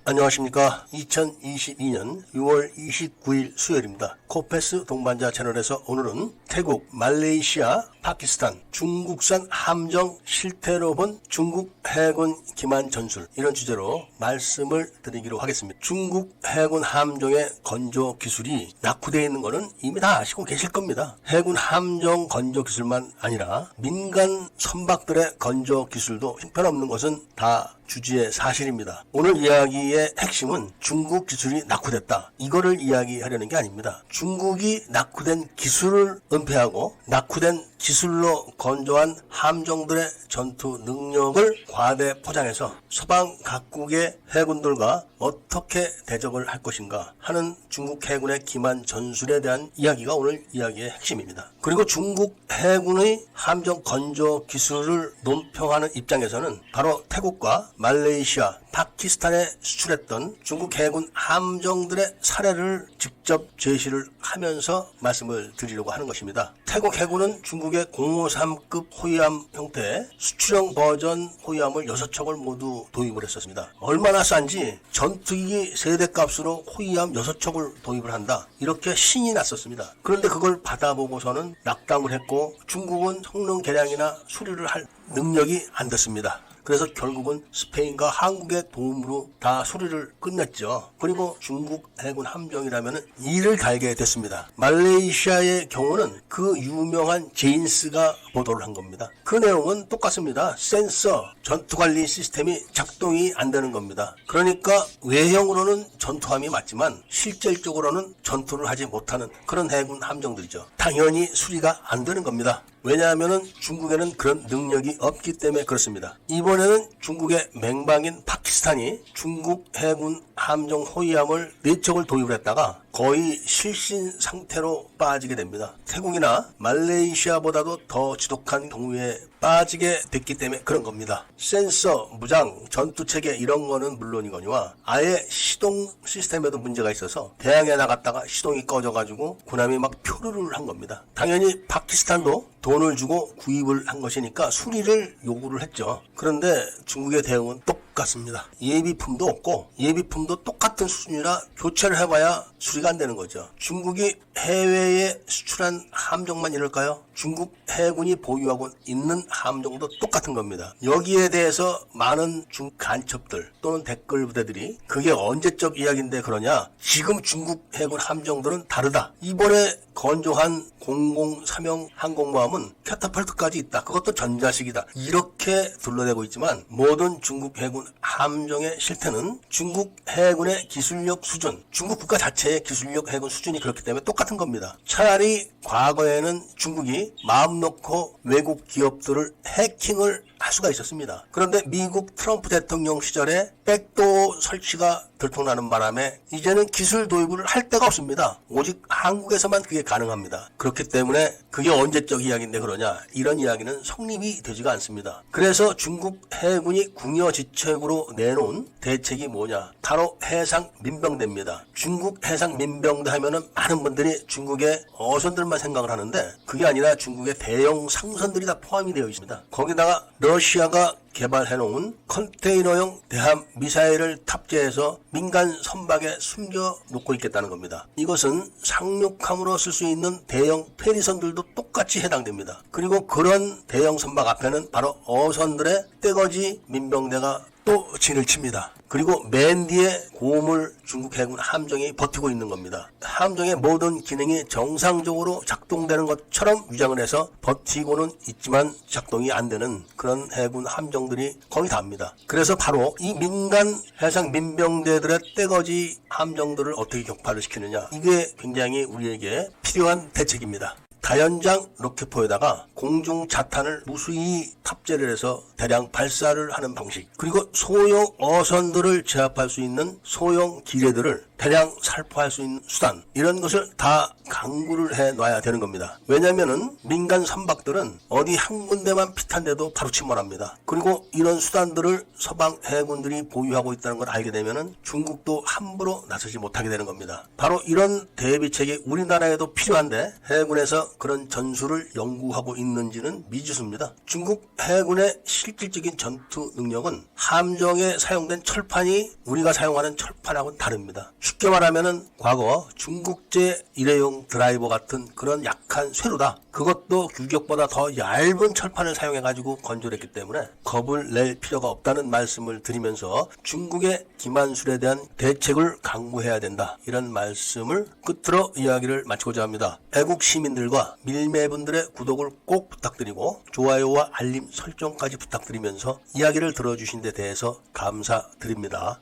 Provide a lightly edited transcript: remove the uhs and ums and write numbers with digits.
안녕하십니까. 2022년 6월 29일 수요일입니다. 코페스 동반자 채널에서 오늘은 태국, 말레이시아, 파키스탄, 중국산 함정 실태로 본 중국 해군 기만 전술, 이런 주제로 말씀을 드리기로 하겠습니다. 중국 해군 함정의 건조 기술이 낙후되어 있는 것은 이미 다 아시고 계실 겁니다. 해군 함정 건조 기술만 아니라 민간 선박들의 건조 기술도 형편없는 것은 다 주지의 사실입니다. 오늘 이야기의 핵심은 중국 기술이 낙후됐다, 이거를 이야기하려는 게 아닙니다. 중국이 낙후된 기술을 은폐하고 낙후된 기술로 건조한 함정들의 전투 능력을 과대 포장해서 서방 각국의 해군들과 어떻게 대적을 할 것인가 하는 중국 해군의 기만 전술에 대한 이야기가 오늘 이야기의 핵심입니다. 그리고 중국 해군의 함정 건조 기술을 논평하는 입장에서는 바로 태국과 말레이시아, 파키스탄에 수출했던 중국 해군 함정들의 사례를 직접 제시를 하면서 말씀을 드리려고 하는 것입니다. 태국 해군은 중국의 053급 호위함 형태의 수출형 버전 호위함을 6척을 모두 도입을 했었습니다. 얼마나 싼지 전투기기 세대값으로 호위함 6척을 도입을 한다, 이렇게 신이 났었습니다. 그런데 그걸 받아보고서는 낙담을 했고 중국은 성능 개량이나 수리를 할 능력이 안 됐습니다. 그래서 결국은 스페인과 한국의 도움으로 다 수리를 끝냈죠. 그리고 중국 해군 함정이라면 이를 갈게 됐습니다. 말레이시아의 경우는 그 유명한 제인스가 보도를 한 겁니다. 그 내용은 똑같습니다. 센서, 전투관리 시스템이 작동이 안 되는 겁니다. 그러니까 외형으로는 전투함이 맞지만 실질적으로는 전투를 하지 못하는 그런 해군 함정들이죠. 당연히 수리가 안 되는 겁니다. 왜냐하면 중국에는 그런 능력이 없기 때문에 그렇습니다. 이번에는 중국의 맹방인 파키스탄이 중국 해군 함정 호위함을 4척을 도입을 했다가 거의 실신 상태로 빠지게 됩니다. 태국이나 말레이시아보다도 더 지독한 경우에 빠지게 됐기 때문에 그런 겁니다. 센서, 무장, 전투체계 이런 거는 물론이거니와 아예 시동 시스템에도 문제가 있어서 대항해 나갔다가 시동이 꺼져가지고 군함이 막 표류를 한 겁니다. 당연히 파키스탄도 돈을 주고 구입을 한 것이니까 수리를 요구를 했죠. 그런데 중국의 대응은 똑같습니다. 예비품도 없고 예비품도 똑같은 수준이라 교체를 해봐야 수리가 안 되는 거죠. 중국이 해외에 수출한 함정만 이럴까요? 중국 해군이 보유하고 있는 함정도 똑같은 겁니다. 여기에 대해서 많은 간첩들 또는 댓글 부대들이 그게 언제적 이야기인데 그러냐, 지금 중국 해군 함정들은 다르다, 이번에 건조한 003형 항공모함은 캐타펄트까지 있다, 그것도 전자식이다, 이렇게 둘러대고 있지만 모든 중국 해군 함정의 실태는 중국 해군의 기술력 수준, 중국 국가 자체의 기술력 해군 수준이 그렇기 때문에 똑같은 겁니다. 차라리 과거에는 중국이 마음 놓고 외국 기업들을 해킹을 할 수가 있었습니다. 그런데 미국 트럼프 대통령 시절에 백도어 설치가 들통나는 바람에 이제는 기술 도입을 할 데가 없습니다. 오직 한국에서만 그게 가능합니다. 그렇기 때문에 그게 언제적 이야기인데 그러냐, 이런 이야기는 성립이 되지가 않습니다. 그래서 중국 해군이 궁여지책으로 내놓은 대책이 뭐냐, 바로 해상민병대입니다. 중국 해상민병대 하면은 많은 분들이 중국의 어선들만 생각을 하는데 그게 아니라 중국의 대형 상선들이 다 포함이 되어 있습니다. 거기다가 러시아가 개발해놓은 컨테이너형 대함 미사일을 탑재해서 민간 선박에 숨겨놓고 있겠다는 겁니다. 이것은 상륙함으로 쓸 수 있는 대형 페리선들도 똑같이 해당됩니다. 그리고 그런 대형 선박 앞에는 바로 어선들의 떼거지 민병대가 또 진을 칩니다. 그리고 맨 뒤에 고물 중국 해군 함정이 버티고 있는 겁니다. 함정의 모든 기능이 정상적으로 작동되는 것처럼 위장을 해서 버티고는 있지만 작동이 안 되는 그런 해군 함정들이 거의 다입니다. 그래서 바로 이 민간 해상 민병대들의 떼거지 함정들을 어떻게 격파를 시키느냐, 이게 굉장히 우리에게 필요한 대책입니다. 다연장 로켓포에다가 공중 자탄을 무수히 탑재를 해서 대량 발사를 하는 방식, 그리고 소형 어선들을 제압할 수 있는 소형 기뢰들을 대량 살포할 수 있는 수단, 이런 것을 다 강구를 해놔야 되는 겁니다. 왜냐하면은 민간 선박들은 어디 한 군데만 피탄데도 바로 침몰합니다. 그리고 이런 수단들을 서방 해군들이 보유하고 있다는 걸 알게 되면은 중국도 함부로 나서지 못하게 되는 겁니다. 바로 이런 대비책이 우리나라에도 필요한데 해군에서 그런 전술을 연구하고 있는지는 미지수입니다. 중국 해군의 실질적인 전투 능력은 함정에 사용된 철판이 우리가 사용하는 철판하고는 다릅니다. 쉽게 말하면은 과거 중국제 일회용 드라이버 같은 그런 약한 쇠로다. 그것도 규격보다 더 얇은 철판을 사용해가지고 건조했기 때문에 겁을 낼 필요가 없다는 말씀을 드리면서 중국의 기만술에 대한 대책을 강구해야 된다. 이런 말씀을 끝으로 이야기를 마치고자 합니다. 애국 시민들과 밀매분들의 구독을 꼭 부탁드리고 좋아요와 알림 설정까지 부탁드리면서 이야기를 들어주신 데 대해서 감사드립니다.